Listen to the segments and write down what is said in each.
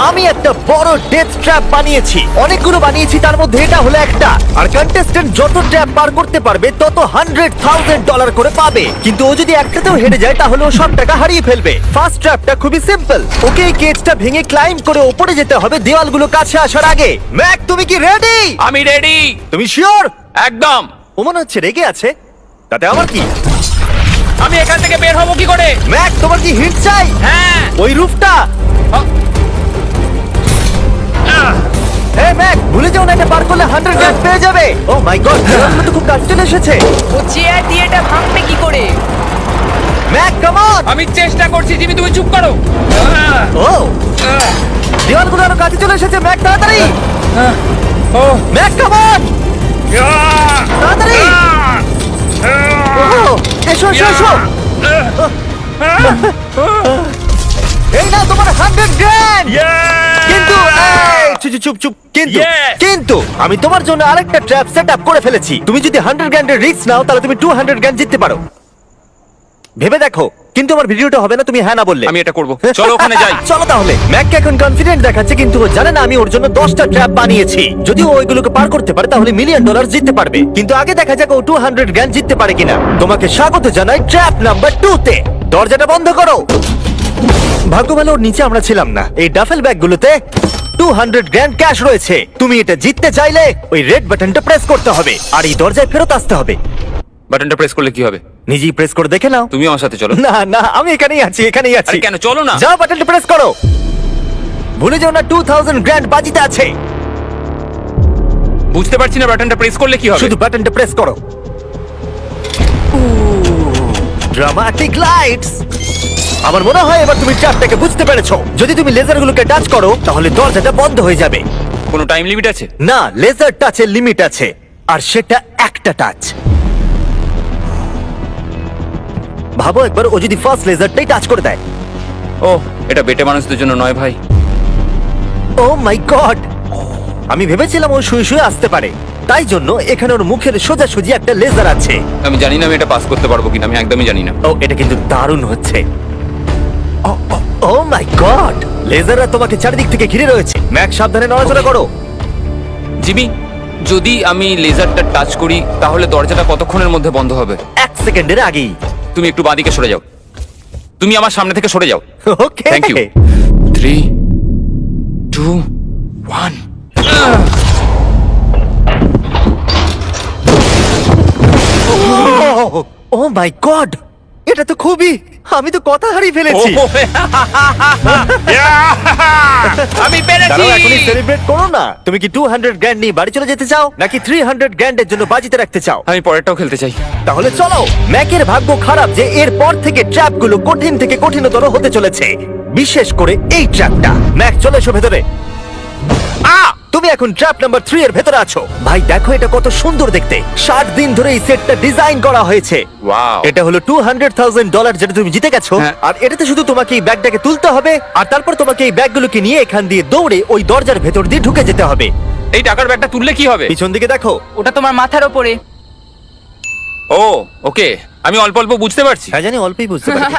আমি একটা বড় ডেথ ট্র্যাপ বানিয়েছি। অনেকগুলো বানিয়েছি, তার মধ্যে এটা হলো একটা। আর কন্টেস্ট্যান্ট যত ট্র্যাপ পার করতে পারবে তত $100,000 করে পাবে। কিন্তু ও যদি একটাতেও হেরে যায় তাহলে ও সব টাকা হারিয়ে ফেলবে। ফার্স্ট ট্র্যাপটা খুবই সিম্পল। ওকে এই কেজটা ভেঙে ক্লাইম্ব করে উপরে যেতে হবে দেওয়ালগুলো কাছে আসার আগে। ম্যাক, তুমি কি রেডি? আমি রেডি। তুমি শিওর? একদম। ও মনে হচ্ছে রেগে আছে। তাতে আমার কি? আমি এখান থেকে বের হবো কি করে? ম্যাক, তোমার কি হিট চাই? হ্যাঁ। ওই রুফটা। ম্যাক, ভুলে যাও না, এটা পার করলে 100 পেয়ে যাবে। ও মাই গড, দেওয়ালগুলো তো খুব কাছে চলে এসেছে। ও চেয়ার দিয়ে এটা ভাঙবে কি করে? Mac, come on. আমি চেষ্টা করছি জিমি, তুমি চুপ করো। ও, দেওয়ালগুলো আরো কাছে চলে এসেছে। ম্যাক, তাড়াতাড়ি। ও ম্যাক, কাম অন, তাড়াতাড়ি। ও, এসো এসো এসো। এই নাও তোমার 100 কিন্তু এই, চুপ চুপ চুপ চুপ। কিন্তু Yes! কিন্তু আমি তোমার জন্য আরেকটা ট্র্যাপ সেট আপ করে ফেলেছি। তুমি যদি 100 এর রিস্ক নাও তাহলে তুমি 200 জিততে পারো। ভেবে দেখো। কিন্তু আমার ভিডিওটা হবে না তুমি হ্যাঁ না বললে। আমি এটা করব। চলো ওখানে যাই। চলো তাহলে। ম্যাক এখন কনফিডেন্ট দেখাচ্ছে, কিন্তু ও জানে না আমি ওর জন্য 10টা ট্র্যাপ বানিয়েছি। যদি ও ওইগুলোকে পার করতে পারে তাহলে $1,000,000 জিততে পারবে। কিন্তু আগে দেখা যাক ও 200 জিততে পারে কিনা। তোমাকে স্বাগত জানাই ট্র্যাপ নাম্বার 2 তে। দরজাটা বন্ধ করো। ভাগ্য ভালো ওর নিচে আমরা ছিলাম না। এই ডাফেল ব্যাগগুলোতে $200 ক্যাশ রয়েছে। তুমি এটা জিততে চাইলে ওই রেড বাটনটা প্রেস করতে হবে আর এই দরজায় ফেরত আসতে হবে। বাটনটা প্রেস করলে কি হবে? নিজেই প্রেস করে দেখে নাও। তুমি আমার সাথে চলো। না না, আমি এখানেই আছি, এখানেই আছি। আরে কেন, চলো না। যাও, বাটনটা প্রেস করো। ভুলে যাও না $2,000 বাজিতে আছে। বুঝতে পারছি না বাটনটা প্রেস করলে কি হবে। শুধু বাটনটা প্রেস করো। Dramatic lights. আমার মনে হয় এবার তুমি ট্র্যাপটাকে বুঝতে পেরেছো। যদি তুমি লেজারগুলোকে টাচ করো তাহলে দরজাটা বন্ধ হয়ে যাবে। কোনো টাইম লিমিট আছে? না, লেজার টাচের লিমিট আছে, আর সেটা একটা টাচ। ভাবো একবার, ও যদি ফার্স্ট লেজারটাই টাচ করে দেয়। ও, এটা বেটে মানুষদের জন্য নয় ভাই। ও মাই গড, আমি ভেবেছিলাম ও শুয়ে শুয়ে আসতে পারে, তাই জন্য এখানে ওর মুখের সোজাসুজি একটা লেজার আছে। আমি জানি না আমি এটা পাস করতে পারবো কিনা, আমি একদমই জানি না। ও, এটা কিন্তু দারুণ হচ্ছে। ও মাই গড, লেজাররা তোমাকে চারিদিক থেকে ঘিরে রয়েছে। ম্যাক, সাবধানে নড়াচড়া করো। জিমি, যদি আমি লেজারটা টাচ করি তাহলে দরজাটা কতক্ষণের মধ্যে বন্ধ হবে? 1 সেকেন্ডের আগেই। তুমি একটু বাঁদিকে সরে যাও। তুমি আমার সামনে থেকে সরে যাও। Okay, thank you. 3, 2, 1। Oh my god, এটা তো খুবই, আমি তো কথা হারিয়ে ফেলেছি। আমি পেরেছি। দাঁড়াও, এখনই সেলিব্রেট করো না। তুমি কি $200 নিয়ে বাড়ি চলে যেতে চাও নাকি $300 এর জন্য বাজিতে রাখতে চাও? আমি পরেরটাও খেলতে চাই। তাহলে চলো। ম্যাকের ভাগ্য খারাপ যে এরপর থেকে ট্র্যাপগুলো কঠিন থেকে কঠিনতর হতে চলেছে, বিশেষ করে এই ট্র্যাপটা। ম্যাক, চলে এসো ভেতরে। তুমি এখন ট্র্যাপ নাম্বার 3 এর ভেতরে আছো। ভাই দেখো এটা কত সুন্দর দেখতে। 60 দিন ধরে এই সেটটা ডিজাইন করা হয়েছে। ওয়াও। এটা হলো $200,000 যেটা তুমি জিতে গেছো। হ্যাঁ। আর এটাতে শুধু তোমাকে এই ব্যাগটাকে তুলতে হবে, আর তারপর তোমাকে এই ব্যাগগুলোকে নিয়ে এখান দিয়ে দৌড়ে ওই দরজার ভেতর দিয়ে ঢুকে যেতে হবে। এই টাকার ব্যাগটা তুললে কি হবে? পিছন দিকে দেখো। ওটা তোমার মাথার ওপরে। ও ওকে, আমি অল্প অল্প বুঝতে পারছি। হ্যাঁ জানি, অল্পই বুঝতে পারি।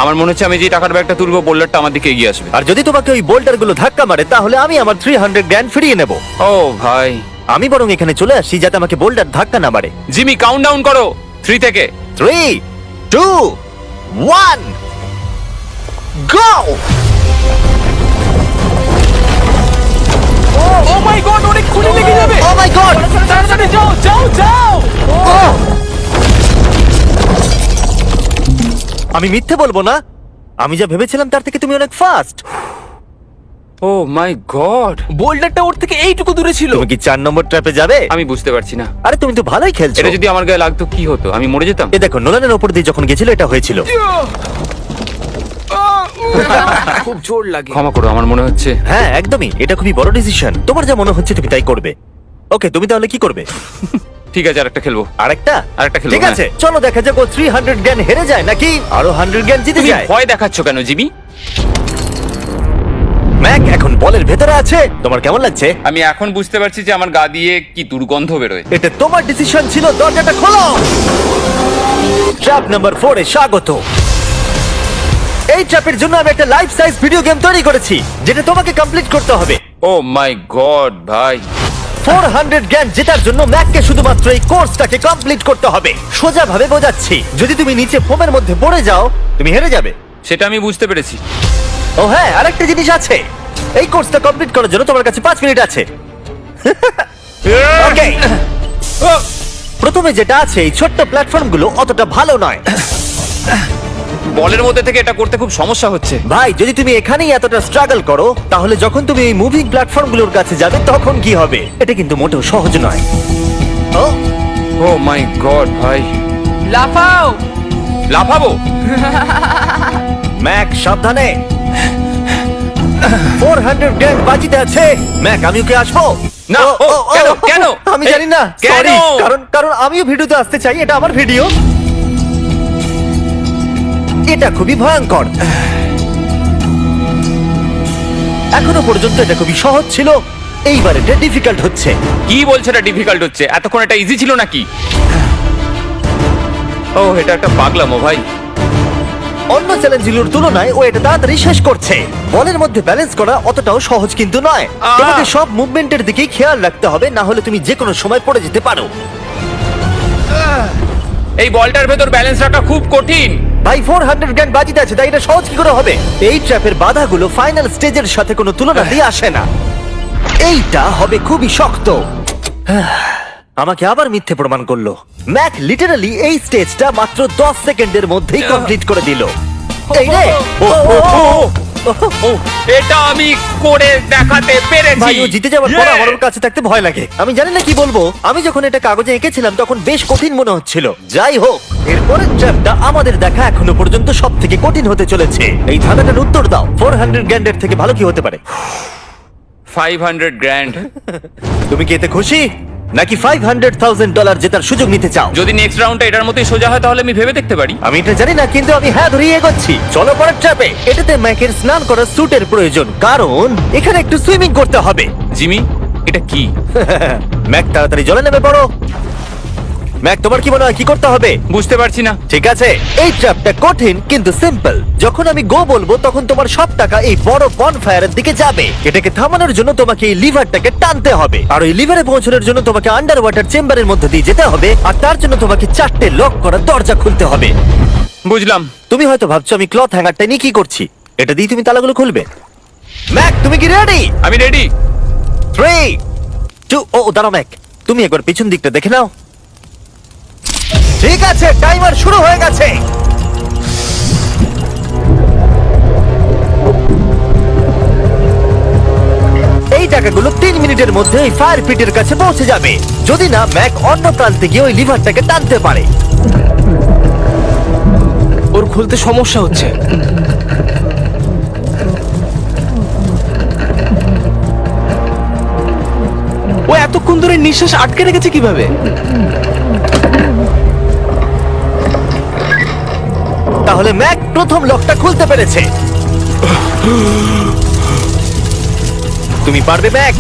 আমার মনে হচ্ছে আমি যে টাকার ব্যাগটা তুলবো বোল্ডারটা আমার দিকে এগিয়ে আসবে। আর যদি তোমাকে ওই বোল্ডারগুলো ধাক্কা মারে তাহলে আমি আমার $300 ফিরিয়ে নেব। ও ভাই। আমি বরং এখানে চলে আসি যাতে আমাকে বোল্ডার ধাক্কা না মারে। জিমি, কাউন্ট ডাউন করো 3 থেকে। 3, 2, 1, গো! ও মাই গড, অনেক খুলে লেগে যাবে। ও মাই গড! তাড়াতাড়ি যাও যাও যাও। আমি মিথ্যে বলবো না, আমি যা ভেবেছিলাম তার থেকে তুমি অনেক ফাস্ট। ও মাই গড, বোল্ডারটা ওর থেকে এইটুকু দূরে ছিল। তুমি কি 4 নম্বর ট্র্যাপে যাবে? আমি বুঝতে পারছি না। আরে তুমি তো ভালোই খেলছো। এটা যদি আমার গায়ে লাগতো কি হতো? আমি মরে যেতাম। এ দেখো, নোলানের ওপর দিয়ে যখন গেছিল এটা হয়েছিল। খুব জোর লাগে। ক্ষমা করো, আমার মনে হচ্ছে। হ্যাঁ একদমই, এটা খুবই বড় ডিসিশন। তোমার যা মনে হচ্ছে তুমি তাই করবে। ওকে, তুমি তাহলে কি করবে? ঠিক আছে, আরেকটা খেলবো। আরেকটা খেলবো। ঠিক আছে, চলো দেখা যাক ও $300 হেরে যায় নাকি আরো $100 জিতে তুমি যায়। ভয় দেখাচ্ছ কেন জিমি? ম্যাক এখন বলের ভেতরে আছে। তোমার কেমন লাগছে? আমি এখন বুঝতে পারছি যে আমার গা দিয়ে কি দুর্গন্ধ বেরোয়। এটা তোমার ডিসিশন ছিল। দরজাটা খোলো। ট্র্যাপ নাম্বার 4 এ স্বাগত। এই ট্র্যাপের জন্য আমি একটা লাইফ সাইজ ভিডিও গেম তৈরি করেছি যেটা তোমাকে কমপ্লিট করতে হবে। ও মাই গড ভাই, 400 গ্র্যান্ড জেতার জন্য ম্যাককে শুধুমাত্র এই কোর্সটাকে কমপ্লিট করতে হবে। সোজা ভাবে বোঝাচ্ছি, যদি তুমি নিচে ফোমের মধ্যে পড়ে যাও তুমি হেরে যাবে। সেটা আমি বুঝতে পেরেছি। ও হ্যাঁ, আরেকটা জিনিস আছে, এই কোর্সটা কমপ্লিট করার জন্য তোমার কাছে 5 মিনিট আছে। ওকে, প্রথমে যেটা আছে, এই ছোট্ট প্ল্যাটফর্মগুলো অতটা ভালো নয়। বলের মধ্যে থেকে এটা করতে খুব সমস্যা হচ্ছে। ভাই, যদি তুমি এখানেই এতটা স্ট্রাগল করো, তাহলে যখন তুমি এই মুভিং প্ল্যাটফর্মগুলোর কাছে যাবে তখন কি হবে? এটা কিন্তু মোটেও সহজ নয়। ও ও মাই গড ভাই, লাফাও। লাফাবো? ম্যাক সাবধানে, 400 গ্র্যান্ড বাজিতে আছে। ম্যাক, আমি ওকে আসবো? না, কেন? আমি জানি না, কেন? সরি। কারণ আমিও ভিডিওতে আসতে চাই, এটা আমার ভিডিও। এটা খুবই ভয়ঙ্কর। এখনো পর্যন্ত এটা খুবই সহজ ছিল, এইবার এটা ডিফিকাল্ট হচ্ছে। কি বলছে এটা ডিফিকাল্ট হচ্ছে? এতক্ষণ এটা ইজি ছিল নাকি? ও, এটা একটা পাগলামো ভাই। অন্য চ্যালেঞ্জগুলোর তুলনায় ও এটা তাড়াতাড়ি শেষ করছে। বলের মধ্যে ব্যালেন্স করা অতটাও সহজ কিন্তু নয়। তোমাকে সব মুভমেন্টের দিকেই খেয়াল রাখতে হবে, না হলে তুমি যে কোনো সময় পড়ে যেতে পারো। এই বলটার ভেতর ব্যালেন্স রাখা খুব কঠিন। ভাই, 400 গ্র্যান্ড বাজিতে আছে, তাই এটা সহজ কি করে হবে? এই ট্র্যাপের বাধাগুলো ফাইনাল স্টেজের সাথে কোনো তুলনা দিয়ে আসে না। এইটা হবে খুবই শক্ত। আমাকে আবার মিথ্যে প্রমাণ করলো। ম্যাক লিটারালি এই স্টেজটা মাত্র 10 সেকেন্ডের মধ্যেই কমপ্লিট করে দিল। এই রে, এটা আমি করে দেখাতে পেরেছি। ভাই, ও জিতে যাওয়ার পর আমার ওর কাছে থাকতে ভয় লাগে। আমি জানি না কি বলবো। আমি যখন এটা কাগজে এঁকেছিলাম তখন বেশ কঠিন মনে হচ্ছিল। যাই হোক, এরপরের ট্র্যাপটা আমাদের দেখা এখনো পর্যন্ত সব থেকে কঠিন হতে চলেছে। এই ধাঁধাটার উত্তর দাও, 400 গ্র্যান্ডের থেকে ভালো কি হতে পারে? 500 গ্র্যান্ড। তুমি কি এতে খুশি, নাকি $500,000 জেতার সুযোগ নিতে চাও? যদি নেক্সট রাউন্ডটা এটার মতোই সোজা হয় তাহলে আমি ভেবে দেখতে পারি। আমি এটা জানি না, কিন্তু আমি হ্যাঁ ধরিয়ে এগোচ্ছি। চলো পরের ট্র্যাপে। এটাতে ম্যাকের স্নান করার স্যুটের প্রয়োজন, কারণ এখানে একটু সুইমিং করতে হবে। জিমি, এটা কি? ম্যাক, তাড়াতাড়ি জলে নেমে পড়ো। ম্যাক, তোমার কি মনে হয় কি করতে হবে? বুঝতে পারছি না। ঠিক আছে, এই ট্র্যাপটা কঠিন কিন্তু সিম্পল। যখন আমি গো বলবো তখন তোমার সব টাকা এই বড় বনফায়ারের দিকে যাবে। এটাকে থামানোর জন্য তোমাকে এই লিভারটাকে টানতে হবে, আর ওই লিভারে পৌঁছানোর জন্য তোমাকে আন্ডার ওয়াটার চেম্বারের মধ্যে দিয়ে যেতে হবে, আর তার জন্য তোমাকে 4টে লক করা দরজা খুলতে হবে। বুঝলাম। তুমি হয়তো ভাবছো আমি ক্লথ হ্যাঙ্গারটা নিয়ে কি করছি। এটা দিয়ে তুমি তালাগুলো খুলবে। ম্যাক, তুমি কি রেডি? আমি রেডি। 3, 2, ও দাঁড়াও ম্যাক, তুমি একবার পিছন দিকটা দেখে নাও। ঠিক আছে, টাইমার শুরু হয়ে গেছে। এই টাকাগুলো 3 মিনিটের মধ্যে ওই ফায়ার পিটের কাছে পৌঁছে যাবে, যদি না ম্যাক অন্য প্রান্তে গিয়ে ওই লিভারটাকে টানতে পারে। ওর খুলতে সমস্যা হচ্ছে। ও এতক্ষণ ধরে নিঃশ্বাস আটকে রেখেছে কিভাবে? তাহলে ম্যাক প্রথম লকটা খুলতে পেরেছে। তুমি পারবে ম্যাক?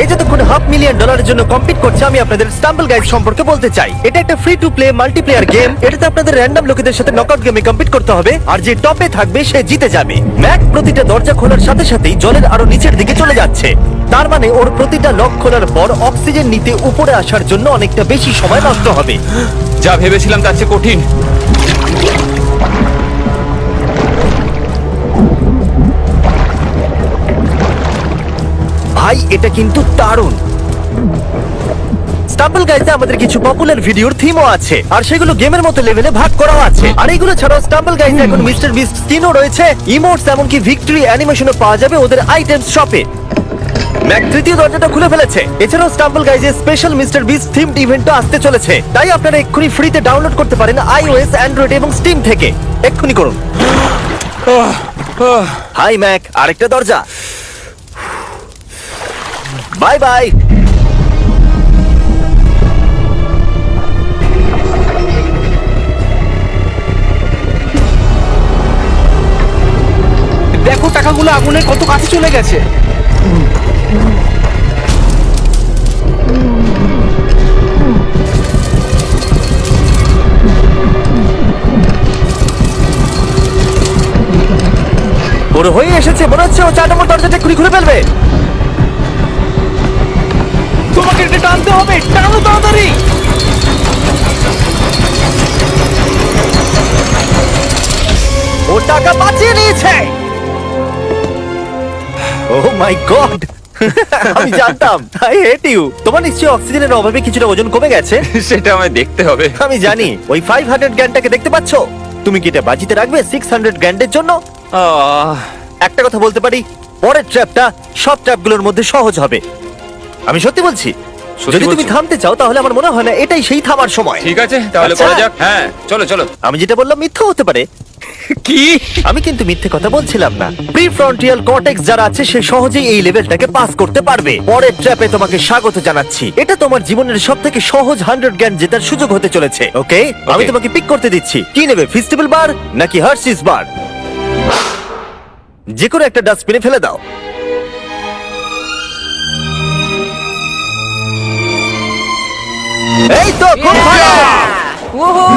এই যতক্ষণ $500,000 জন্য কম্পিট করছে, আমি আপনাদের স্টাম্বল গাইড সম্পর্কে বলতে চাই। এটা একটা free to play multiplayer game. এটাতে আপনাদের র্যান্ডম লোকেদের সাথে নকআউট গেমে কম্পিট করতে হবে, আর যে টপে থাকবে সে জিতে যাবে। ম্যাক প্রতিটা দরজা খোলার সাথে সাথেই জলের আরো নিচের দিকে চলে যাচ্ছে। তার মানে ওর প্রতিটা লক খোলার পর অক্সিজেন নিতে উপরে আসার জন্য অনেকটা বেশি সময় নষ্ট হবে। যা ভেবেছিলাম তার চেয়ে কঠিন। ভাই, এটা কিন্তু দারুণ। স্টাম্বল গাইজে আমাদের কিছু পপুলার ভিডিওর থিমও আছে, আর সেগুলো গেমের মতো লেভেলে ভাগ করাও আছে। আর এগুলো ছাড়াও স্টাম্বল গাইজে এখন মিস্টার বিস্ট স্কিনও রয়েছে, ইমোটস, এমনকি ভিক্টরি অ্যানিমেশনও পাওয়া যাবে ওদের আইটেমস শপে। ম্যাক তৃতীয় দরজাটা খুলে ফেলেছে। এছাড়াও স্টাম্বল গাইজে স্পেশাল মিস্টার বিস্ট থিমড ইভেন্টও আসতে চলেছে, তাই আপনারা এক্ষুনি ফ্রিতে ডাউনলোড করতে পারেন iOS, অ্যান্ড্রয়েড এবং স্টিম থেকে। এক্ষুনি করুন। হাই ম্যাক, আরেকটা দরজা। Bye bye. দেখো টাকাগুলো আগুনের কত কাছে চলে গেছে। ওর হয়ে এসেছে, মনে হচ্ছে ও 4 নম্বর দরজাটা খুলে ফেলবে। তোমাকে এটা টানতে হবে, টানো তাড়াতাড়ি। ও টাকা বাঁচিয়ে নিয়েছে। ওহ মাই গড, আমি জানতাম। I hate you. তোমার নিশ্চয়ই অক্সিজেনের অভাবে কিছুটা ওজন কমে গেছে। সেটা আমায় দেখতে হবে। আমি জানি। ওই 500 গ্র্যান্ডটাকে দেখতে পাচ্ছ? তুমি কি এটা বাজিতে রাখবে 600 গ্র্যান্ডের জন্য? আহ, একটা কথা বলতে পারি, পরের ট্র্যাপটা সব ট্র্যাপগুলোর মধ্যে সহজ হবে। আমি সত্যি বলছি। সত্যি যদি তুমি বলছো? থামতে চাও তাহলে আমার মনে হয় না এটাই সেই থামার সময়। ঠিক আছে, তাহলে আচ্ছা। করা যাক। হ্যাঁ, চলো চলো। আমি যেটা বললাম মিথ্যা হতে পারে। কি? আমি কিন্তু মিথ্যে কথা বলছিলাম না। প্রিফ্রন্টিয়াল কর্টেক্স যারা আছে সে সহজেই এই লেভেলটাকে পাস করতে পারবে। পরের ট্র্যাপে তোমাকে স্বাগত জানাচ্ছি। এটা তোমার জীবনের সবথেকে সহজ 100 গ্র্যান্ড জেতার সুযোগ হতে চলেছে। ওকে, আমি তোমাকে পিক করতে দিচ্ছি। কি নেবে, ফেস্টিভ্যাল বার নাকি হার্শিস বার? যে কোনো একটা ডাস্টবিনে ফেলে দাও। এই তো, খুব ভালো। ওহো,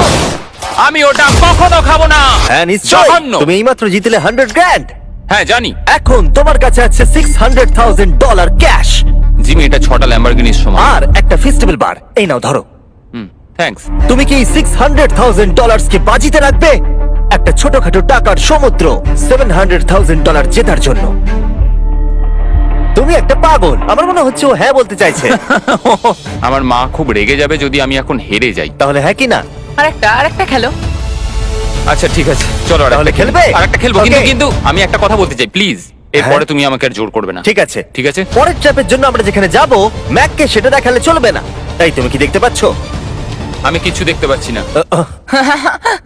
আমি ওটা কখনো খাবো না। হ্যাঁ নিশ্চয়ই, জঘন্য। তুমি এইমাত্র জিতলে 100 গ্র্যান্ড। হ্যাঁ জানি। এখন তোমার কাছে আছে $600,000 ক্যাশ জিমি, এটা 6টা ল্যাম্বরগিনির সমান। আর একটা ফেস্টিভ্যাল বার। এই নাও ধরো। থ্যাঙ্কস। তুমি কি এই $600,000 কে বাজিতে রাখবে একটা ছোটখাটো টাকার সমুদ্র $700,000 জেতার জন্য? তুমি একটা পাগল। আমার মনে হচ্ছে ও হ্যাঁ বলতে চাইছে। আমার মা খুব রেগে যাবে যদি আমি এখন হেরে যাই। তাহলে হ্যাঁ কি না? আরেকটা খেলো। আচ্ছা ঠিক আছে, চলো তাহলে খেলবে? আরেকটা খেলবো। কিন্তু Okay. কিন্তু আমি একটা কথা বলতে চাই, প্লিজ। এরপরে তুমি আমাকে আর জোর করবে না। ঠিক আছে। ঠিক আছে। পরের ট্র্যাপের জন্য আমরা যেখানে যাব ম্যাককে সেটা দেখালে চলবে না। তাই তুমি কি দেখতে পাচ্ছ? আমি কিছু দেখতে পাচ্ছি না।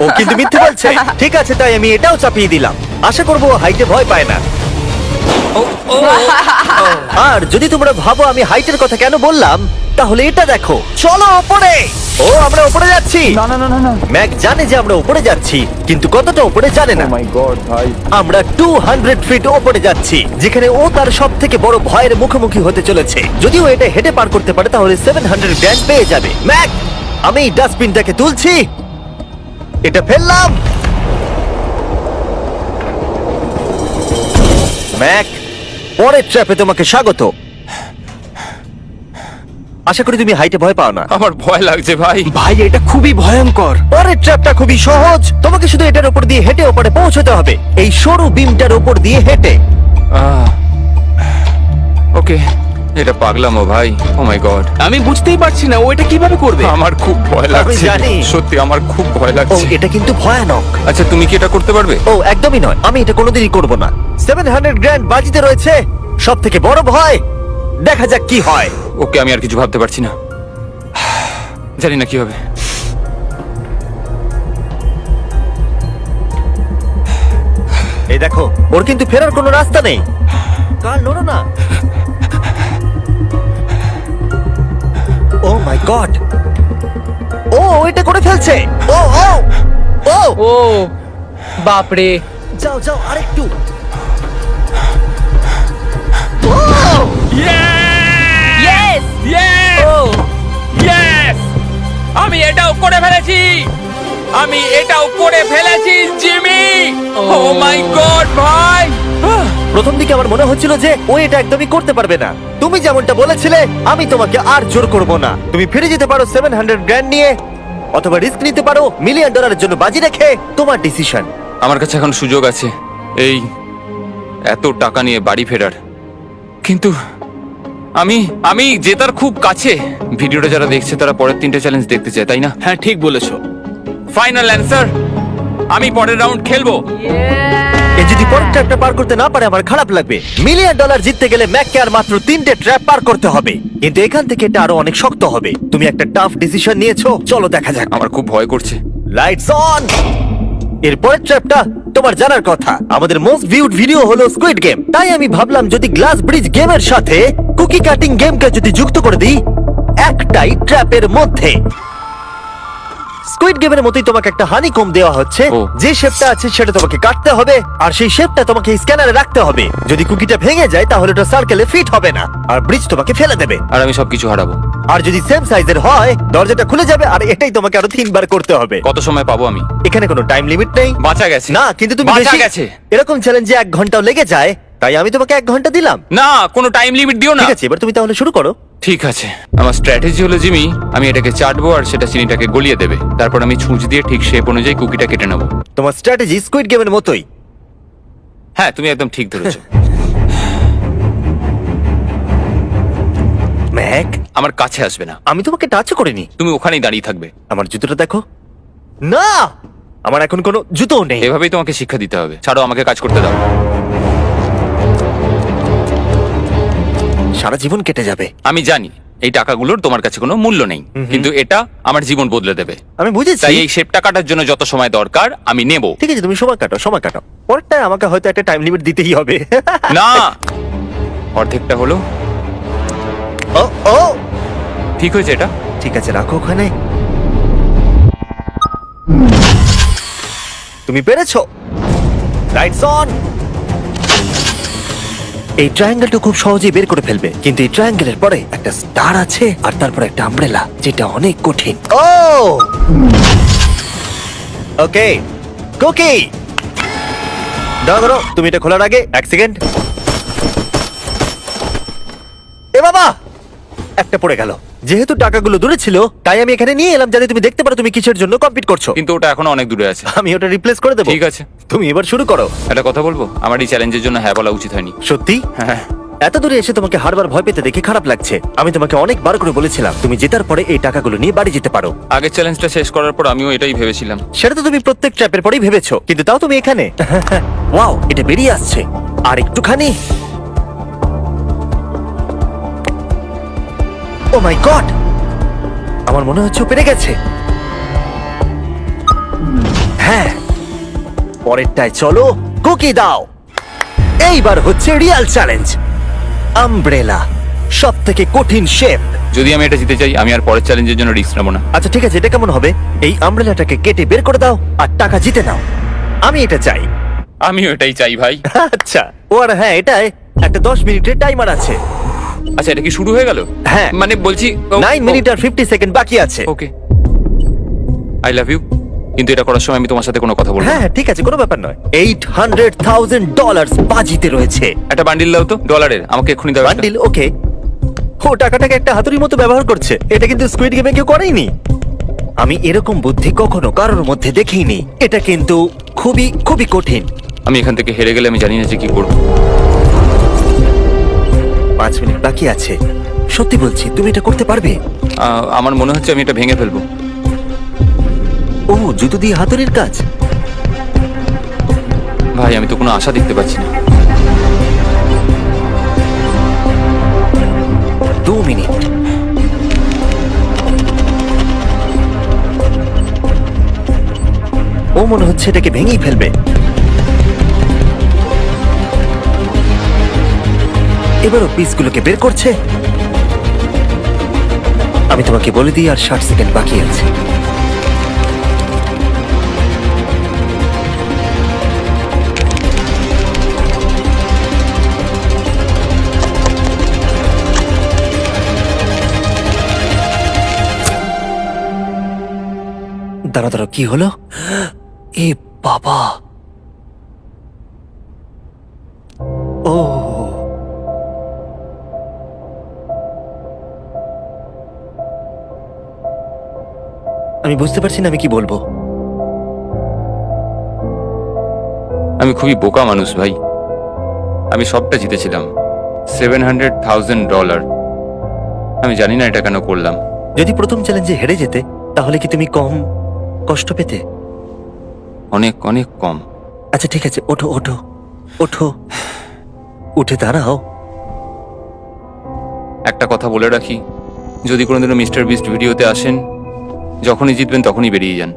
ও কিন্তু মিথ্যে বলছে। ঠিক আছে, তাই আমি এটাও চাপিয়ে দিলাম। আশা করবো ও হাইটে ভয় পায় না। আর যদি তোমরা ভাবো আমি হাইটের কথা কেন বললাম, তাহলে এটা দেখো। চলো ওপরে। ও, আমরা ওপরে যাচ্ছি। না না না না না। ম্যাক জানে যে আমরা ওপরে যাচ্ছি, কিন্তু কতটা ওপরে জানে না। মাই গড ভাই। আমরা 200 ফিট ওপরে যাচ্ছি, যেখানে ও তার সব থেকে বড় ভয়ের মুখোমুখি হতে চলেছে। যদি ও এটা হেঁটে পার করতে পারে তাহলে 700 গ্র্যান্ড পেয়ে যাবে। ম্যাক, আমি ডাস্টবিনটাকে তুলছি, এটা ফেললাম। ম্যাক, পরের ট্র্যাপে তোমাকে স্বাগত। আশা করি তুমি হাইটে ভয় পাও না। আমার ভয় লাগছে ভাই। ভাই এটা খুবই ভয়ঙ্কর। পরের ট্র্যাপটা খুবই সহজ। তোমাকে শুধু এটার উপর দিয়ে হেঁটে ওপরে পৌঁছতে হবে, এই সরু বিমটার উপর দিয়ে হেঁটে। ওকে, এটা পাগলামো ভাই। ও মাই গড, আমি বুঝতেই পারছি না ও এটা কিভাবে করবে। আমার খুব ভয় লাগছে। জানি। সত্যি আমার খুব ভয় ও, লাগছে। এটা কিন্তু ভয়ানক। আচ্ছা, তুমি কি এটা করতে পারবে? ও একদমই নয়, আমি এটা কোনোদিনই করব না। 700 গ্র্যান্ড বাজিতে রয়েছে, সব থেকে বড় ভয়। দেখা যাক কি হয়। ওকে, আমি আর কিছু ভাবতে পারছি না। জানি না কি হবে। এই দেখো, ওর কিন্তু ফেরার কোনো রাস্তা নেই। কাল নড়ো না। ও মাই গড, ও এটা করে ফেলছে। ও ও ও ও বাপরে। যাও যাও, আরেকটু। ও ইয়েস। Yes! ও Yes! আমি এটাও করে ফেলেছি। আমি এটাও করে ফেলেছি, জিমি। ও মাই গড ভাই। প্রথম দিকে আমার মনে হচ্ছিল যে ও এটা একদমই করতে পারবে না। তুমি যেমনটা বলেছিলে, আমি তোমাকে আর জোর করব না। তুমি ফিরে যেতে পারো 700 গ্র্যান্ড নিয়ে, অথবা রিস্ক নিতে পারো $1 মিলিয়ন জন্য বাজি রেখে। তোমার ডিসিশন। আমার কাছে এখন সুযোগ আছে এই এত টাকা নিয়ে বাড়ি ফেরার। কিন্তু আমি আমি জেতার খুব কাছে। ভিডিওটা যারা দেখছে তারা পরের 3টে চ্যালেঞ্জ দেখতে চায়, তাই না? হ্যাঁ ঠিক বলেছো। ফাইনাল অ্যান্সার, আমি পরের রাউন্ড খেলবো। এ যদি পরের ট্র্যাপটা পার করতে না পারে আমার খারাপ লাগবে। $1 মিলিয়ন জিততে গেলে ম্যাককে আর মাত্র 3টে ট্র্যাপ পার করতে হবে, কিন্তু এখান থেকে এটা আরো অনেক শক্ত হবে। তুমি একটা টাফ ডিসিশন নিয়েছো, চলো দেখা যাক। আমার খুব ভয় করছে। Lights on. এরপরের ট্র্যাপটা তোমার জানার কথা। আমাদের মোস্ট ভিউড ভিডিও হলো স্কুইড গেম, তাই আমি ভাবলাম যদি গ্লাস ব্রিজ গেমের সাথে কুকি কাটিং গেমকে যদি যুক্ত করে দিই একটাই ট্র্যাপের মধ্যে। স্কুইড গেমের মতোই তোমাকে একটা হানিকম দেওয়া হচ্ছে। ও। যে শেপটা আছে সেটা তোমাকে কাটতে হবে, আর সেই শেপটা তোমাকে স্ক্যানারে রাখতে হবে। যদি কুকিটা ভেঙে যায় তাহলে ওটা সার্কেলে ফিট হবে না, আর ব্রিজ তোমাকে ফেলে দেবে। আর আমি সবকিছু হারাবো। আর যদি সেম সাইজের হয় দরজাটা খুলে যাবে, আর এটাই তোমাকে আরো 3 বার করতে হবে। কত সময় পাবো আমি? এখানে কোনো টাইম লিমিট নেই। বাঁচা গেছে। না, কিন্তু তুমি বাঁচা বেশি গেছে। এরকম চ্যালেঞ্জে 1 ঘন্টাও লেগে যায়, তাই আমি তোমাকে 1 ঘন্টা দিলাম। না, কোনো টাইম লিমিট দিও না। ঠিক আছে, এবার তুমি তাহলে শুরু করো। ঠিক আছে, আমার স্ট্র্যাটেজি হলো জিমি, আমি এটাকে চাটবো আর সেটা চিনিটাকে গলিয়ে দেবে। তারপর আমি ছুঁচ দিয়ে ঠিক শেপ অনুযায়ী কুকিটা কেটে নেবো। তোমার স্ট্র্যাটেজি স্কুইড গেমের মতোই। হ্যাঁ, তুমি একদম ঠিক ধরেছো। ম্যাক, আমার কাছে আসবে না। আমি তোমাকে টাচ করিনি। তুমি ওখানেই দাঁড়িয়ে থাকবে। আমার জুতোটা দেখো। না, আমার এখন কোনো জুতো নেই। এভাবেই তোমাকে শিক্ষা দিতে হবে। ছাড়ো, আমাকে কাজ করতে দাও। সারা জীবন কেটে যাবে। আমি জানি এই টাকাগুলোর তোমার কাছে কোনো মূল্য নেই, কিন্তু এটা আমার জীবন বদলে দেবে। আমি বুঝেছি। তাই এই শেপটা কাটার জন্য যত সময় দরকার আমি নেব। ঠিক আছে, তুমি সময় কাটো, সময় কাটো। পরেরটায় আমাকে হয়তো একটা টাইম লিমিট দিতেই হবে। না, অর্ধেকটা হলো। ও ও, ঠিক হয়েছে এটা। ঠিক আছে, রাখো ওখানে। তুমি পেরেছো। Lights on. এই ট্রায়াঙ্গেলটা খুব সহজেই বের করে ফেলবে, কিন্তু এই ট্রায়াঙ্গেলের পরে একটা স্টার আছে, আর তারপর একটা আমব্রেলা, যেটা অনেক কঠিন। ও ওকে, কুকি দাঁড়াও, তুমি এটা খোলার আগে 1 সেকেন্ড। এ বাবা, একটা পড়ে গেল। যেহেতু টাকাগুলো দূরে ছিল, তাই আমি এখানে নিয়ে এলাম যাতে তুমি দেখতে পারো তুমি কিসের জন্য কম্পিট করছো। কিন্তু ওটা এখনো অনেক দূরে আছে। আমি ওটা রিপ্লেস করে দেবো। ঠিক আছে, তুমি এবার শুরু করো। একটা কথা বলবো, আমার এই চ্যালেঞ্জের জন্য হ্যাঁ বলা উচিত হয়নি। সত্যি? হ্যাঁ, এত দূরে এসে তোমাকে হারবার ভয় পেতে দেখে খারাপ লাগছে। আমি তোমাকে অনেকবার করে বলেছিলাম তুমি জেতার পরে এই টাকাগুলো নিয়ে বাড়ি যেতে পারো। আগের চ্যালেঞ্জটা শেষ করার পর আমিও এটাই ভেবেছিলাম। সেটা তো তুমি প্রত্যেক ট্র্যাপের পরেই ভেবেছো, কিন্তু তাও তুমি এখানে। ওয়াও, এটা বেরিয়ে আসছে। আর একটুখানি। ও মাই গড, আমার মনে হচ্ছে ও পেরে গেছে। হ্যাঁ, পরেরটায় চলো, কুকি দাও। এইবার হচ্ছে রিয়েল চ্যালেঞ্জ, আমব্রেলা, সব থেকে কঠিন শেপ। যদি আমি এটা জিতে চাই, আমি আর পরের চ্যালেঞ্জের জন্য রিস্ক নেবো না। আচ্ছা ঠিক আছে, এটা কেমন হবে? এই আমব্রেলাটাকে কেটে বের করে দাও আর টাকা জিতে নাও। আমি এটা চাই। আমিও এটাই চাই ভাই। আচ্ছা, ও আর হ্যাঁ, এটায় একটা 10 মিনিটের টাইমার আছে। আচ্ছা, এটা কি শুরু হয়ে গেল? হ্যাঁ। মানে বলছি 9 মিনিট আর 50 সেকেন্ড বাকি আছে। ওকে, আই লাভ ইউ। কিন্তু এটা করার সময় আমি তোমার সাথে কোনো কথা বলবো না। হ্যাঁ ঠিক আছে, কোনো ব্যাপার নয়। $800,000 বাজিতে রয়েছে। একটা বান্ডিল দাও তো ডলারের, আমাকে এক্ষুনি দাও একটা। বান্ডিল? ওকে। ও টাকাটাকে একটা হাতুড়ির মতো ব্যবহার করছে। এটা কিন্তু স্কুইড গেমে কেউ করেইনি। আমি এরকম বুদ্ধি কখনো কারোর মধ্যে দেখিনি। এটা কিন্তু খুবই খুবই কঠিন। আমি এখান থেকে হেরে গেলে আমি জানি না যে কি করবো। 5 মিনিট বাকি আছে। সত্যি বলছি, তুমি এটা করতে পারবে? আমার মনে হচ্ছে আমি এটা ভেঙে ফেলবো। ও, জুতো দিয়ে হাতুড়ির কাজ। ভাই, আমি তো কোনো আশা দেখতে পাচ্ছি না। 2 মিনিট। ও মনে হচ্ছে এটাকে ভেঙেই ফেলবে। এবারও পিসগুলোকে বের করছে। আমি তোমাকে বলে দিই, আর 60 সেকেন্ড বাকি আছে। দাঁড়া দাঁড়া, কি হলো? এ বাবা, ও আমি বুঝতে পারছি না আমি কি বলবো। আমি খুবই বোকা মানুষ ভাই। আমি সবটা জিতেছিলাম, $700,000। আমি জানি না এটা কেন করলাম। যদি প্রথম চ্যালেঞ্জে হেরে যেতে, তাহলে কি তুমি কম কষ্ট পেতে? অনেক অনেক কম। আচ্ছা ঠিক আছে, ওঠো ওঠো ওঠো, উঠে দাঁড়াও। একটা কথা বলে রাখি, যদি কোনোদিনও মিস্টার বিস্ট ভিডিওতে আসেন, যখনই জিতবেন তখনই বেরিয়ে যান।